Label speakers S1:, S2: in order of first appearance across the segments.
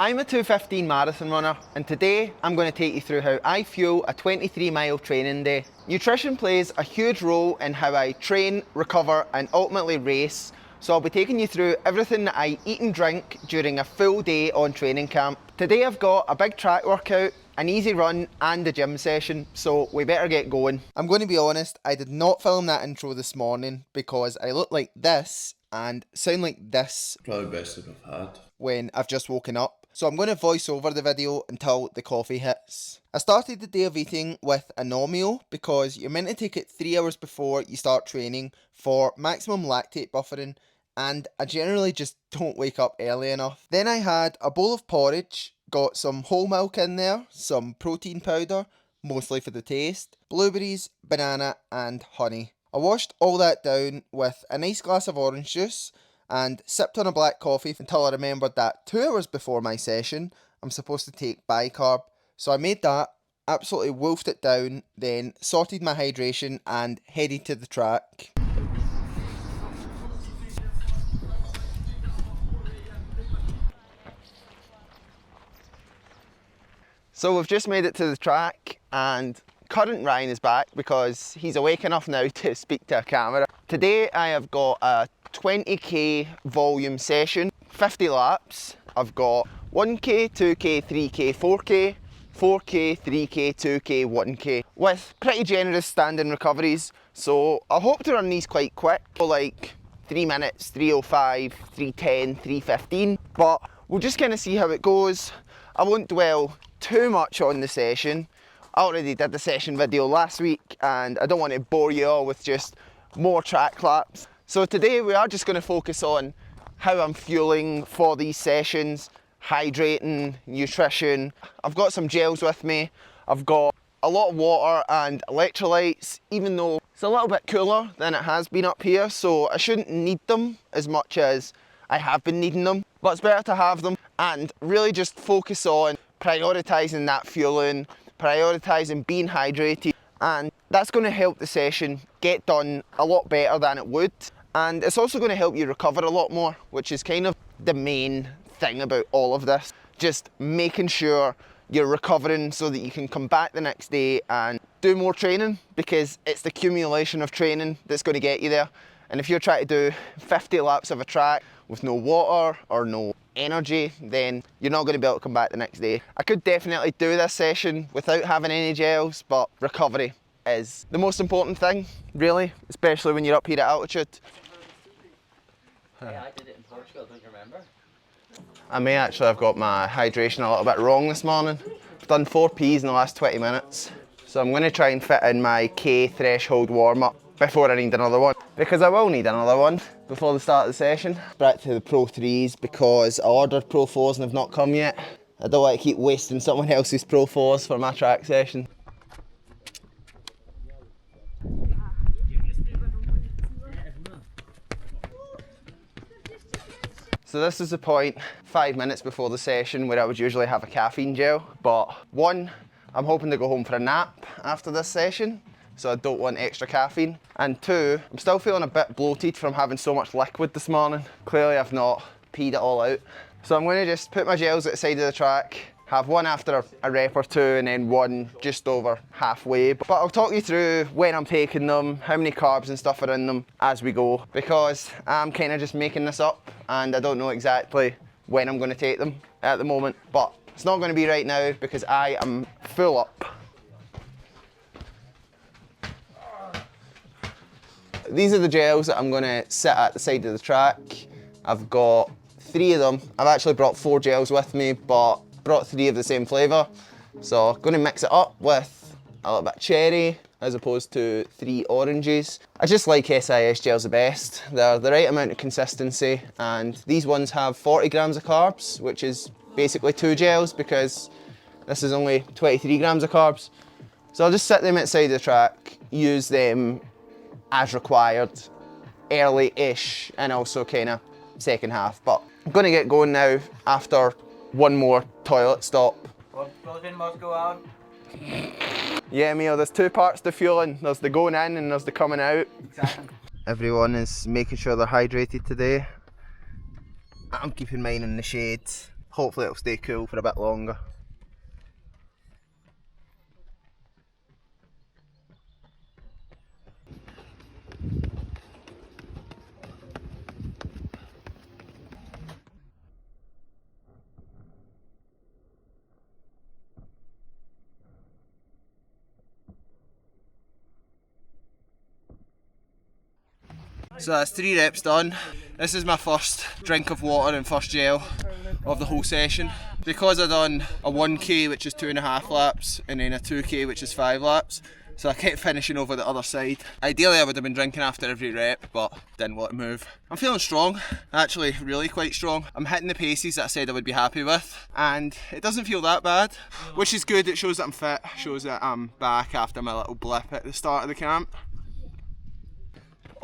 S1: I'm a 2:15 marathon runner, and today I'm going to take you through how I fuel a 23-mile training day. Nutrition plays a huge role in how I train, recover and ultimately race, so I'll be taking you through everything that I eat and drink during a full day on training camp. Today I've got a big track workout, an easy run and a gym session, so we better get going. I'm going to be honest, I did not film that intro this morning because I look like this and sound like this
S2: Probably best that I've had
S1: when I've just woken up. So I'm going to voice over the video until the coffee hits. I started the day of eating with a Nomio because you're meant to take it 3 hours before you start training for maximum lactate buffering, and I generally just don't wake up early enough. Then I had a bowl of porridge, got some whole milk in there, some protein powder, mostly for the taste, blueberries, banana and honey. I washed all that down with a nice glass of orange juice and sipped on a black coffee until I remembered that 2 hours before my session, I'm supposed to take bicarb. So I made that, absolutely wolfed it down, then sorted my hydration and headed to the track. So we've just made it to the track and current Ryan is back because he's awake enough now to speak to a camera. Today I have got a 20k volume session, 50 laps. I've got 1k, 2k, 3k, 4k, 4k, 3k, 2k, 1k with pretty generous standing recoveries. So I hope to run these quite quick, like 3 minutes, 3:05, 3:10, 3:15, but we'll just kind of see how it goes. I won't dwell too much on the session. I already did the session video last week and I don't want to bore you all with just more track laps. So today we are just going to focus on how I'm fueling for these sessions, hydrating, nutrition. I've got some gels with me. I've got a lot of water and electrolytes, even though it's a little bit cooler than it has been up here, so I shouldn't need them as much as I have been needing them. But it's better to have them and really just focus on prioritising that fueling, prioritising being hydrated, and that's going to help the session get done a lot better than it would. And it's also going to help you recover a lot more, which is kind of the main thing about all of this. Just making sure you're recovering so that you can come back the next day and do more training, because it's the accumulation of training that's going to get you there. And if you're trying to do 50 laps of a track with no water or no energy, then you're not going to be able to come back the next day. I could definitely do this session without having any gels, but recovery is the most important thing, really, especially when you're up here at altitude.
S3: Yeah, I did it in Portugal, don't you remember?
S1: I may actually have got my hydration a little bit wrong this morning. I've done 4 Ps in the last 20 minutes. So I'm going to try and fit in my K threshold warm-up before I need another one, because I will need another one before the start of the session. Back to the Pro 3s because I ordered Pro 4s and they've not come yet. I don't want to keep wasting someone else's Pro 4s for my track session. So this is the point 5 minutes before the session where I would usually have a caffeine gel, but one, I'm hoping to go home for a nap after this session, so I don't want extra caffeine. And two, I'm still feeling a bit bloated from having so much liquid this morning. Clearly I've not peed it all out. So I'm going to just put my gels at the side of the track, have one after a rep or two and then one just over halfway. But I'll talk you through when I'm taking them, how many carbs and stuff are in them as we go, because I'm kind of just making this up and I don't know exactly when I'm going to take them at the moment. But it's not going to be right now because I am full up. These are the gels that I'm going to sit at the side of the track. I've got 3 of them. I've actually brought 4 gels with me, but brought 3 of the same flavour. So I'm going to mix it up with a little bit of cherry as opposed to 3 oranges. I just like SIS gels the best. They're the right amount of consistency, and these ones have 40 grams of carbs, which is basically 2 gels because this is only 23 grams of carbs. So I'll just sit them outside the track, use them as required, early-ish and also kind of second half. But I'm going to get going now after one more toilet stop.
S3: Closing must go on.
S1: Yeah, Mio, there's 2 parts to fueling. There's the going in and there's the coming out.
S3: Exactly.
S1: Everyone is making sure they're hydrated today. I'm keeping mine in the shade. hopefully it'll stay cool for a bit longer. So that's 3 reps done. This is my first drink of water and first gel of the whole session. Because I done a 1k which is 2.5 laps and then a 2k which is 5 laps, so I kept finishing over the other side. Ideally I would have been drinking after every rep, but didn't want to move. I'm feeling strong, actually really quite strong. I'm hitting the paces that I said I would be happy with, and it doesn't feel that bad, which is good. It shows that I'm fit, shows that I'm back after my little blip at the start of the camp.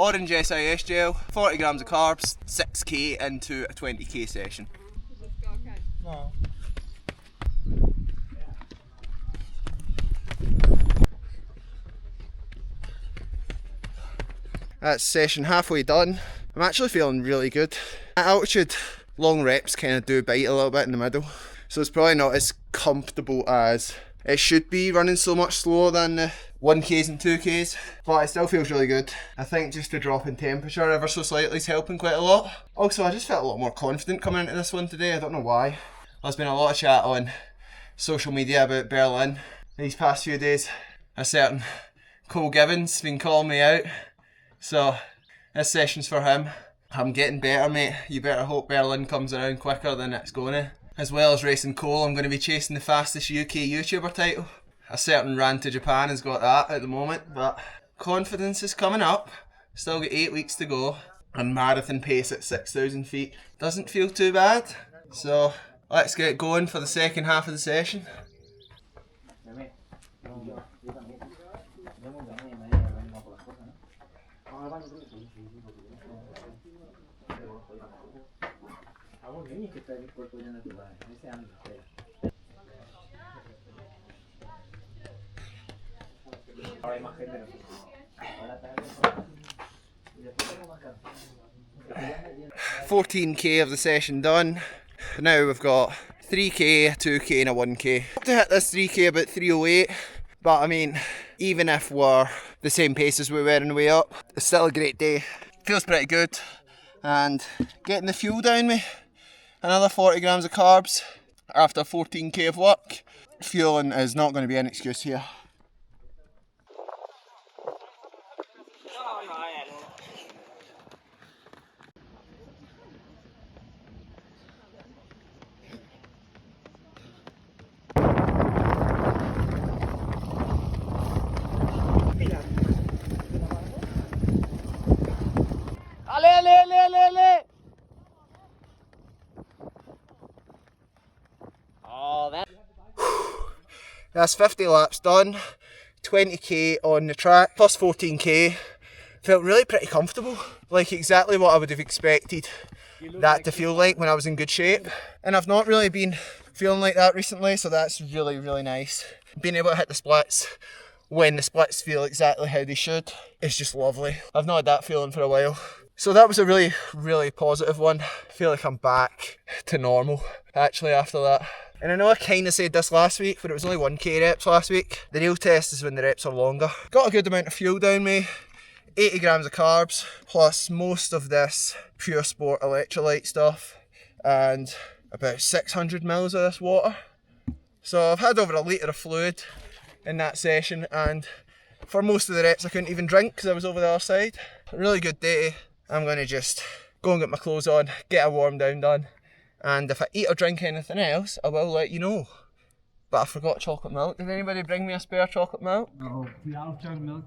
S1: Orange SIS gel, 40 grams of carbs, 6k into a 20k session. That's session halfway done. I'm actually feeling really good. At altitude, long reps kind of do bite a little bit in the middle, so it's probably not as comfortable as it should be running so much slower than the 1Ks and 2Ks, but it still feels really good. I think just the drop in temperature ever so slightly is helping quite a lot. Also, I just felt a lot more confident coming into this one today. I don't know why. There's been a lot of chat on social media about Berlin these past few days. A certain Cole Gibbons has been calling me out, so this session's for him. I'm getting better, mate. You better hope Berlin comes around quicker than it's going to. As well as racing Cole, I'm going to be chasing the fastest UK YouTuber title. A certain Ran to Japan has got that at the moment, but confidence is coming up. Still got 8 weeks to go, and marathon pace at 6,000 feet doesn't feel too bad. So let's get going for the second half of the session. $14k of the session done. Now we've got 3k, 2k and a 1k. Hope to hit this 3k about 3:08, but I mean, even if we're the same pace as we were on the way up, it's still a great day. Feels pretty good, and getting the fuel down me. Another 40 grams of carbs after 14k of work. Fueling is not going to be an excuse here. That's 50 laps done, 20k on the track, plus 14k. Felt really pretty comfortable, like exactly what I would have expected that to feel like when I was in good shape. And I've not really been feeling like that recently, so that's really, really nice. Being able to hit the splits when the splits feel exactly how they should is just lovely. I've not had that feeling for a while. So that was a really, really positive one. I feel like I'm back to normal actually after that. And I know I kind of said this last week, but it was only 1k reps last week. The real test is when the reps are longer. Got a good amount of fuel down me, 80 grams of carbs, plus most of this Pure Sport electrolyte stuff, and about 600 mils of this water. So I've had over a litre of fluid in that session, and for most of the reps I couldn't even drink because I was over the other side. A really good day. I'm going to just go and get my clothes on, get a warm down done. And if I eat or drink anything else, I will let you know. But I forgot chocolate milk. Did anybody bring me a spare chocolate milk?
S2: No, we have chocolate milk.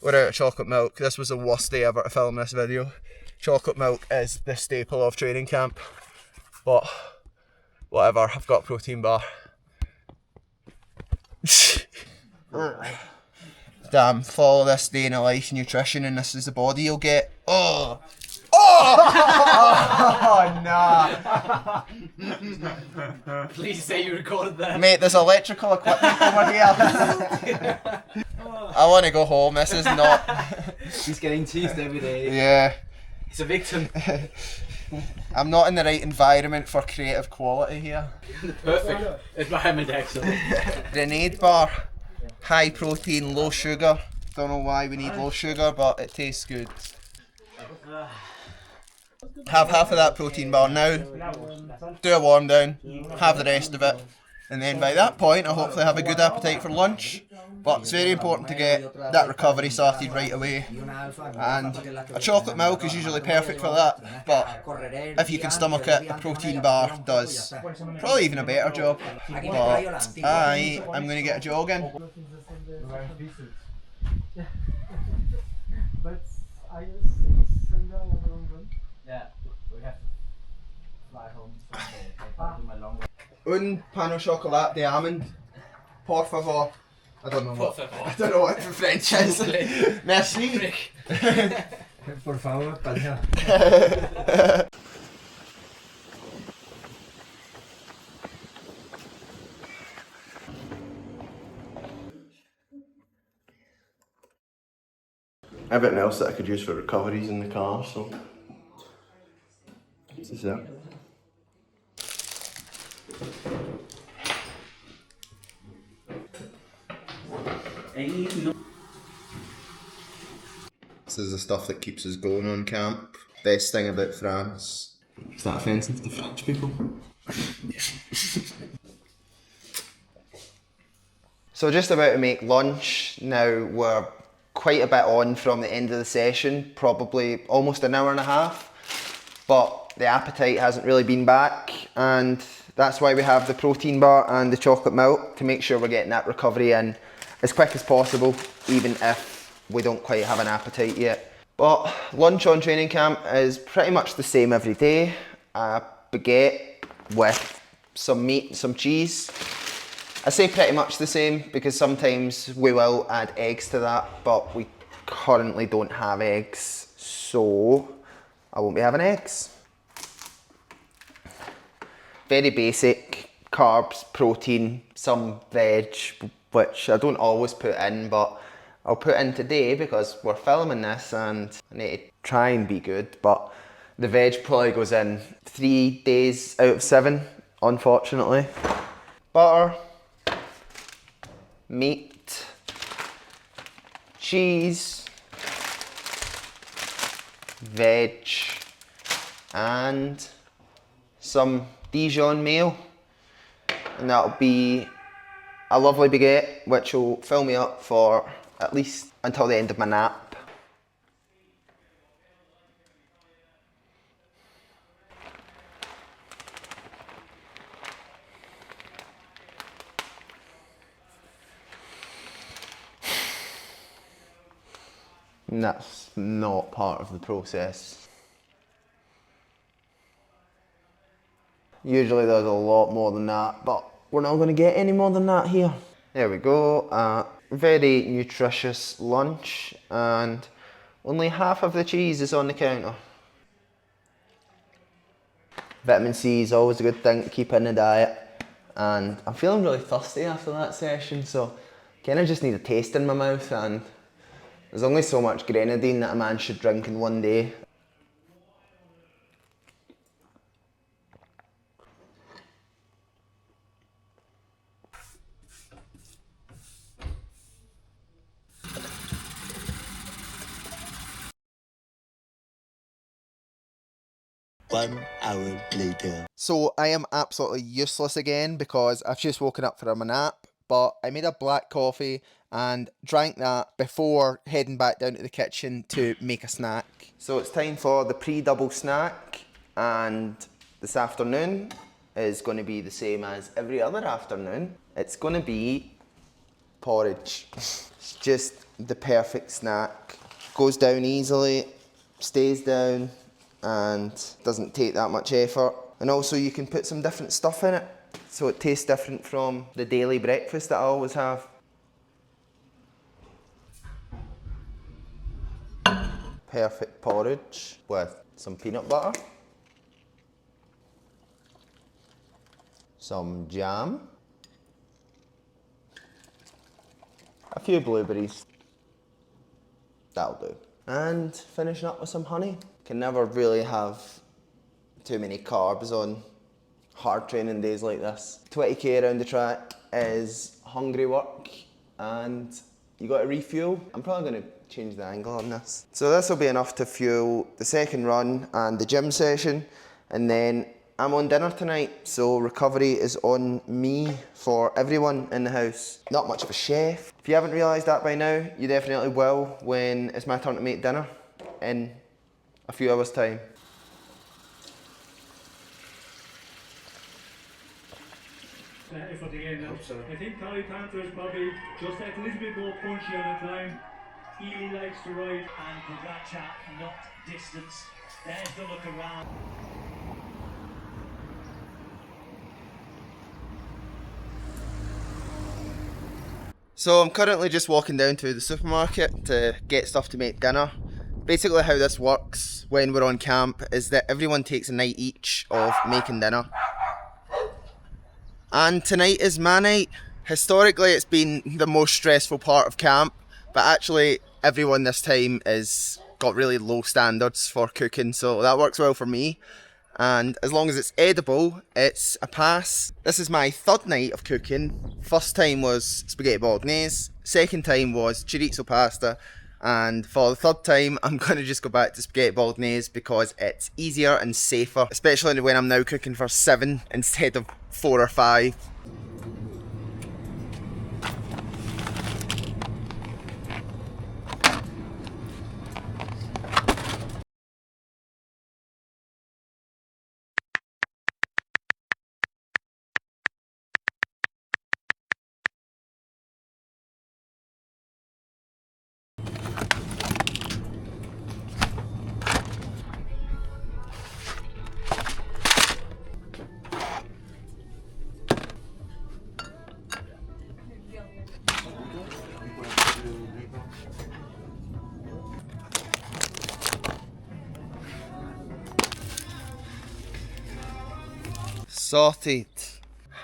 S1: We're out of chocolate milk. This was the worst day ever to film this video. Chocolate milk is the staple of training camp. But whatever, I've got a protein bar. Damn, follow this day in a life nutrition and this is the body you'll get. Oh! Oh nah.
S3: Please say you recorded that.
S1: Mate, there's electrical equipment over here. I want to go home, this is not...
S3: He's getting teased every day.
S1: Yeah.
S3: He's a victim.
S1: I'm not in the right environment for creative quality here.
S3: Perfect environment, excellent.
S1: Grenade bar, high protein, low sugar. Don't know why we need low sugar, but it tastes good. Have half of that protein bar now, do a warm down, have the rest of it, and then by that point I'll hopefully have a good appetite for lunch. But it's very important to get that recovery started right away, and a chocolate milk is usually perfect for that, but if you can stomach it, a protein bar does probably even a better job. But I'm going to get a jog in.
S2: But I think Sunday I have a long run.
S3: Yeah, we have to fly home Sunday. I do my long run.
S1: Un pan au chocolat de almond, por favor. I don't know what.
S3: Por favor.
S1: I don't know what the French is. Merci.
S2: Por favor, paña.
S1: Everything else that I could use for recoveries in the car, so this is it. This is the stuff that keeps us going on camp. Best thing about France. Is that offensive to French people? So just about to make lunch. Now we're quite a bit on from the end of the session, probably almost an hour and a half, but the appetite hasn't really been back, and that's why we have the protein bar and the chocolate milk, to make sure we're getting that recovery in as quick as possible, even if we don't quite have an appetite yet. But lunch on training camp is pretty much the same every day. A baguette with some meat and some cheese. I say pretty much the same because sometimes we will add eggs to that, but we currently don't have eggs, so I won't be having eggs. Very basic carbs, protein, some veg, which I don't always put in, but I'll put in today because we're filming this and I need to try and be good, but the veg probably goes in 3 days out of 7, unfortunately. Butter, meat, cheese, veg, and some Dijon meal, and that'll be a lovely baguette which will fill me up for at least until the end of my nap. And that's not part of the process. Usually there's a lot more than that, but we're not going to get any more than that here. There we go, a very nutritious lunch, and only half of the cheese is on the counter. Vitamin C is always a good thing to keep in the diet, and I'm feeling really thirsty after that session, so kind of just need a taste in my mouth, and there's only so much grenadine that a man should drink in one day.
S4: One hour later.
S1: So I am absolutely useless again because I've just woken up from a nap, but I made a black coffee and drank that before heading back down to the kitchen to make a snack. So it's time for the pre-double snack, and this afternoon is going to be the same as every other afternoon. It's going to be porridge. It's just the perfect snack. Goes down easily, stays down, and doesn't take that much effort. And also you can put some different stuff in it, so it tastes different from the daily breakfast that I always have. Perfect porridge with some peanut butter, some jam, a few blueberries, that'll do. And finishing up with some honey. Can never really have too many carbs on hard training days like this. 20k around the track is hungry work and you got to refuel. I'm probably going to change the angle on this. So this will be enough to fuel the second run and the gym session, and then I'm on dinner tonight, so recovery is on me for everyone in the house. Not much of a chef. If you haven't realised that by now, you definitely will when it's my turn to make dinner in a few hours' time.
S5: For the end. I think Collie Panther is probably just a little bit more punchy on the climb. Ely likes to ride.
S3: And Pogačar, not distance. There's the look around.
S1: So I'm currently just walking down to the supermarket to get stuff to make dinner. Basically how this works when we're on camp is that everyone takes a night each of making dinner. And tonight is my night. Historically it's been the most stressful part of camp, but actually everyone this time is got really low standards for cooking, so that works well for me. And as long as it's edible, it's a pass. This is my third night of cooking. First time was spaghetti bolognese, second time was chorizo pasta, and for the third time I'm going to just go back to spaghetti bolognese because it's easier and safer, especially when I'm now cooking for 7 instead of 4 or 5. Sorted.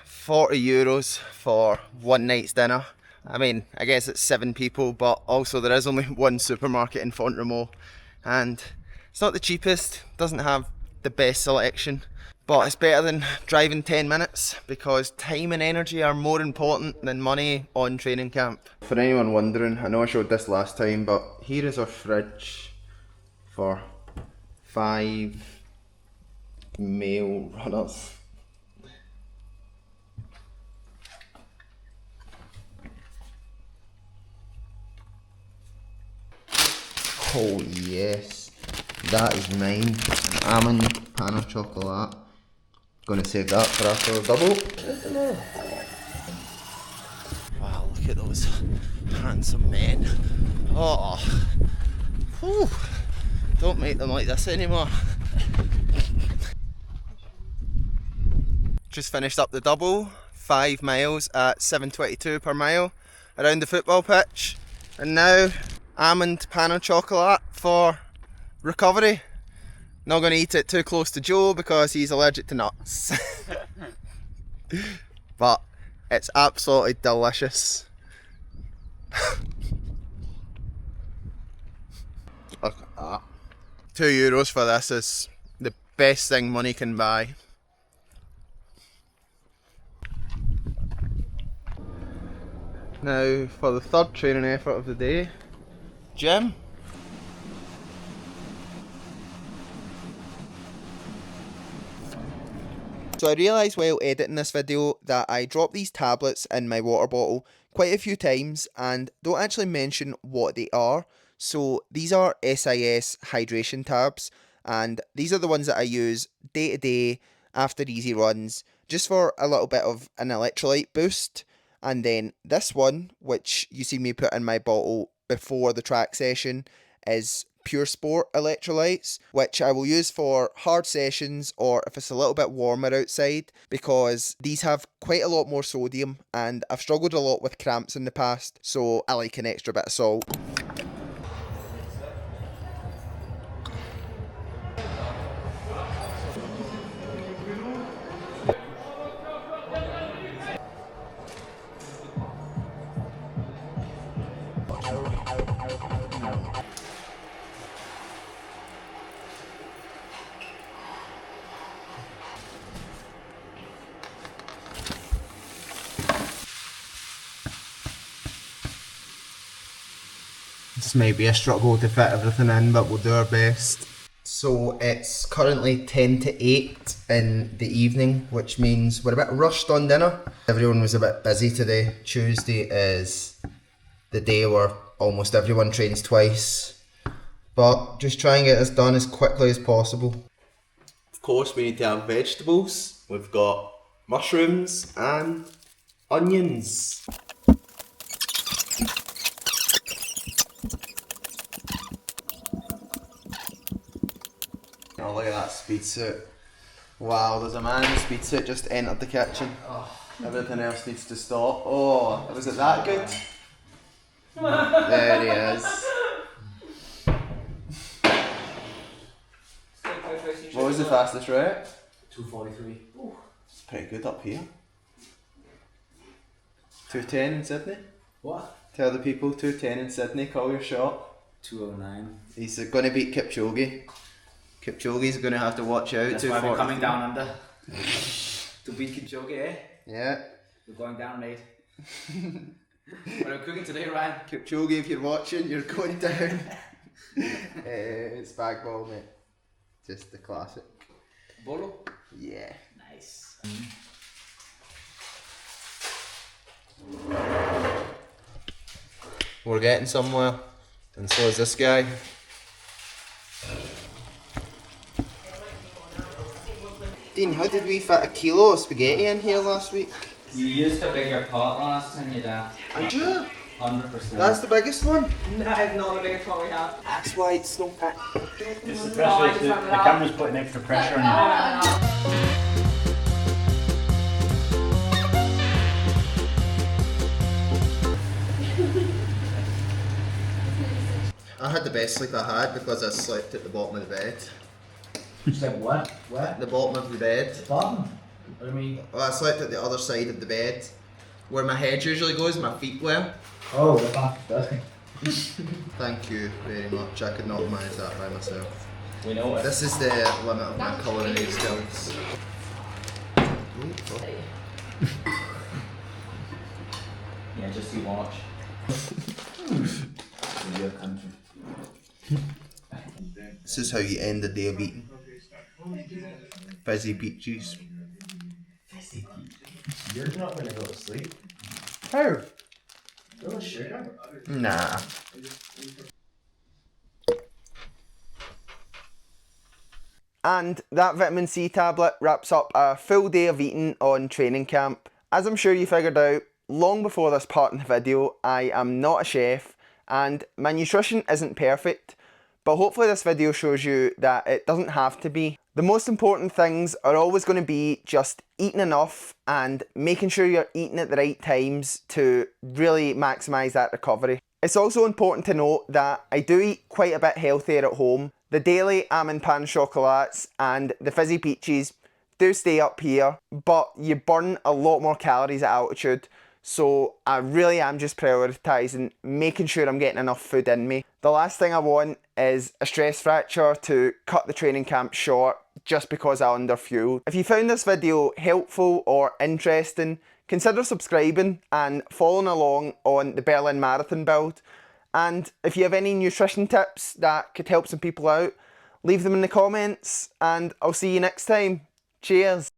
S1: €40 for one night's dinner. I mean, I guess it's 7 people, but also there is only one supermarket in Font-Romeu, and it's not the cheapest, doesn't have the best selection, but it's better than driving 10 minutes because time and energy are more important than money on training camp. For anyone wondering, I know I showed this last time, but here is our fridge for 5 male runners. Oh yes, that is mine. An almond pan of chocolate. Gonna save that for after the double. Wow, look at those handsome men. Oh, whew. Don't make them like this anymore. Just finished up the double, 5 miles at 7.22 per mile around the football pitch, and now almond pan of chocolate for recovery. Not going to eat it too close to Joe because he's allergic to nuts. But it's absolutely delicious. Look at that. €2 for this is the best thing money can buy. Now for the third training effort of the day, gym. So I realised while editing this video that I dropped these tablets in my water bottle quite a few times and don't actually mention what they are. So these are SIS hydration tabs, and these are the ones that I use day to day after easy runs just for a little bit of an electrolyte boost. And then this one, which you see me put in my bottle before the track session, is Pure Sport electrolytes, which I will use for hard sessions or if it's a little bit warmer outside, because these have quite a lot more sodium and I've struggled a lot with cramps in the past, so I like an extra bit of salt. This may be a struggle to fit everything in, but we'll do our best. So it's currently 10 to 8 in the evening, which means we're a bit rushed on dinner. Everyone was a bit busy today. Tuesday is the day where almost everyone trains twice. But just try and get this done as quickly as possible. Of course, we need to have vegetables. We've got mushrooms and onions. Oh, look at that speed suit. Wow, there's a man in a speed suit just entered the kitchen. Everything else needs to stop. Oh, was it that good? There he is. What was the fastest rate?
S3: 2:43.
S1: It's pretty good up here. 2:10 in Sydney.
S3: What?
S1: Tell the people 2:10 in Sydney, call your shot.
S3: 2:09.
S1: He's going to beat Kipchoge. Kipchoge's going to have to watch out.
S3: That's why we're coming down under. To beat Kipchoge, eh?
S1: Yeah.
S3: We're going down, mate. What are we cooking today, Ryan?
S1: Kipchoge, if you're watching, you're going down. It's bag ball, mate. Just the classic.
S3: Bolo?
S1: Yeah.
S3: Nice.
S1: We're getting somewhere, and so is this guy. Dean, how did we fit a kilo of spaghetti in here last week?
S3: You used a bigger pot last time, you did.
S1: Did you?
S3: 100%.
S1: That's the biggest one?
S3: That's not the biggest one we have.
S1: That's why it's no pack.
S5: It's the pressure, the camera's putting extra pressure on you.
S1: I had the best sleep I had because I slept at the bottom of the bed.
S3: You said what? What?
S1: The bottom of the bed.
S3: Bottom? What do you mean?
S1: Well, I slept at the other side of the bed. Where my head usually goes, my feet were.
S3: Oh, the back building.
S1: Thank you very much. I could not manage that by myself.
S3: We know it.
S1: This is the limit of my culinary skills.
S3: Yeah, just you watch. In your country.
S1: This is how you end a day of eating. Fizzy peaches.
S3: You're not gonna go to sleep.
S1: How?
S3: Oh, sure.
S1: Nah. And that vitamin C tablet wraps up a full day of eating on training camp. As I'm sure you figured out, long before this part in the video, I am not a chef and my nutrition isn't perfect, but hopefully this video shows you that it doesn't have to be. The most important things are always going to be just eating enough and making sure you're eating at the right times to really maximise that recovery. It's also important to note that I do eat quite a bit healthier at home. The daily almond pan chocolates and the fizzy peaches do stay up here, but you burn a lot more calories at altitude. So I really am just prioritising making sure I'm getting enough food in me. The last thing I want is a stress fracture to cut the training camp short just because I underfueled. If you found this video helpful or interesting, consider subscribing and following along on the Berlin Marathon build. And if you have any nutrition tips that could help some people out, leave them in the comments and I'll see you next time. Cheers!